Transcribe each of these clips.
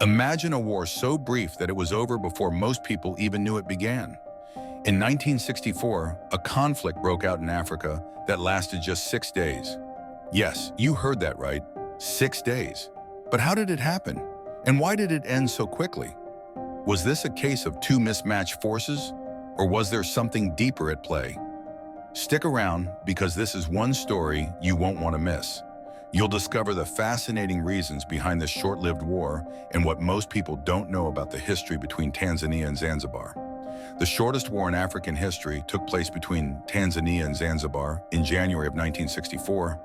Imagine a war so brief that it was over before most people even knew it began. In 1964, a conflict broke out in Africa that lasted just 6 days. Yes, you heard that right, 6 days. But how did it happen? And why did it end so quickly? Was this a case of two mismatched forces? Or was there something deeper at play? Stick around, because this is one story you won't want to miss. You'll discover the fascinating reasons behind this short-lived war and what most people don't know about the history between Tanzania and Zanzibar. The shortest war in African history took place between Tanzania and Zanzibar in January of 1964.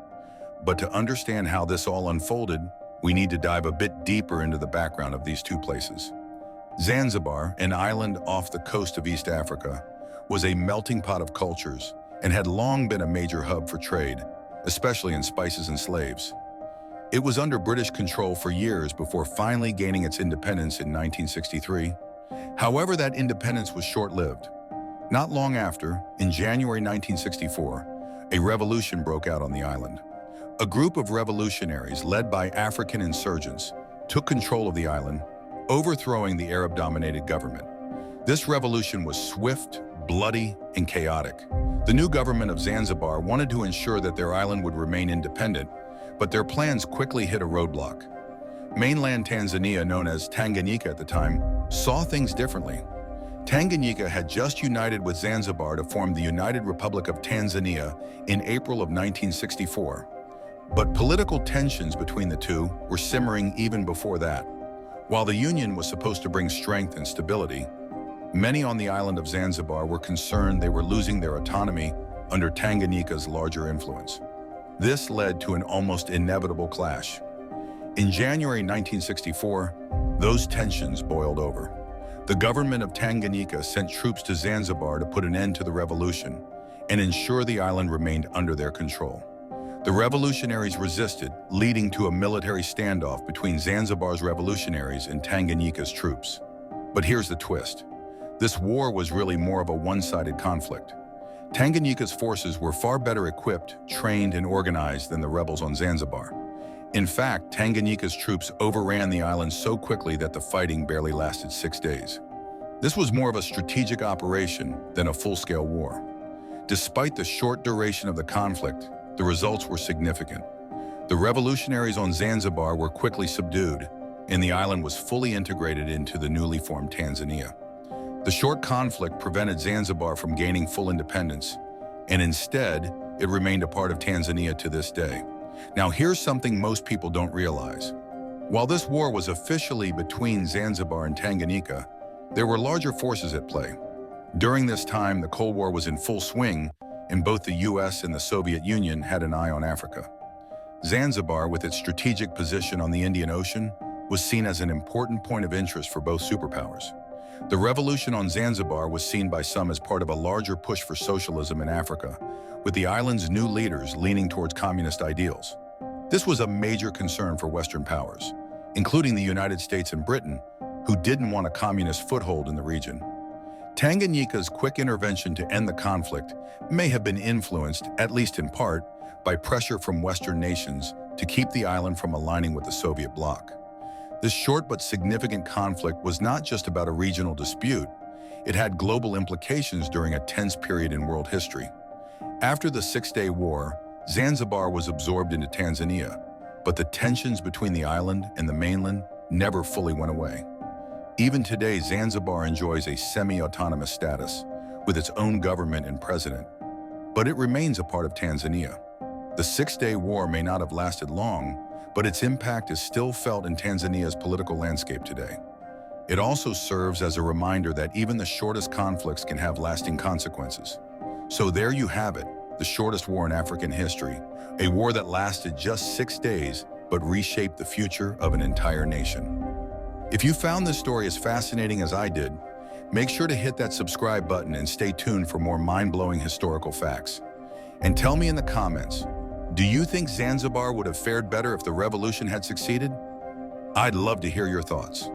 But to understand how this all unfolded, we need to dive a bit deeper into the background of these two places. Zanzibar, an island off the coast of East Africa, was a melting pot of cultures and had long been a major hub for trade, especially in spices and slaves. It was under British control for years before finally gaining its independence in 1963. However, that independence was short-lived. Not long after, in January 1964, a revolution broke out on the island. A group of revolutionaries led by African insurgents took control of the island, overthrowing the Arab-dominated government. This revolution was swift, bloody, and chaotic. The new government of Zanzibar wanted to ensure that their island would remain independent, but their plans quickly hit a roadblock. Mainland Tanzania, known as Tanganyika at the time, saw things differently. Tanganyika had just united with Zanzibar to form the United Republic of Tanzania in April of 1964. But political tensions between the two were simmering even before that. While the union was supposed to bring strength and stability, many on the island of Zanzibar were concerned they were losing their autonomy under Tanganyika's larger influence. This led to an almost inevitable clash. In January 1964, those tensions boiled over. The government of Tanganyika sent troops to Zanzibar to put an end to the revolution and ensure the island remained under their control. The revolutionaries resisted, leading to a military standoff between Zanzibar's revolutionaries and Tanganyika's troops. But here's the twist. This war was really more of a one-sided conflict. Tanganyika's forces were far better equipped, trained, and organized than the rebels on Zanzibar. In fact, Tanganyika's troops overran the island so quickly that the fighting barely lasted 6 days. This was more of a strategic operation than a full-scale war. Despite the short duration of the conflict, the results were significant. The revolutionaries on Zanzibar were quickly subdued, and the island was fully integrated into the newly formed Tanzania. The short conflict prevented Zanzibar from gaining full independence, and instead, it remained a part of Tanzania to this day. Now, here's something most people don't realize. While this war was officially between Zanzibar and Tanganyika, there were larger forces at play. During this time, the Cold War was in full swing, and both the US and the Soviet Union had an eye on Africa. Zanzibar, with its strategic position on the Indian Ocean, was seen as an important point of interest for both superpowers. The revolution on Zanzibar was seen by some as part of a larger push for socialism in Africa, with the island's new leaders leaning towards communist ideals. This was a major concern for Western powers, including the United States and Britain, who didn't want a communist foothold in the region. Tanganyika's quick intervention to end the conflict may have been influenced, at least in part, by pressure from Western nations to keep the island from aligning with the Soviet bloc. This short but significant conflict was not just about a regional dispute. It had global implications during a tense period in world history. After the Six-Day War, Zanzibar was absorbed into Tanzania, but the tensions between the island and the mainland never fully went away. Even today, Zanzibar enjoys a semi-autonomous status, with its own government and president, but it remains a part of Tanzania. The Six-Day War may not have lasted long, but its impact is still felt in Tanzania's political landscape today. It also serves as a reminder that even the shortest conflicts can have lasting consequences. So there you have it, the shortest war in African history, a war that lasted just 6 days, but reshaped the future of an entire nation. If you found this story as fascinating as I did, make sure to hit that subscribe button and stay tuned for more mind-blowing historical facts. And tell me in the comments, do you think Zanzibar would have fared better if the revolution had succeeded? I'd love to hear your thoughts.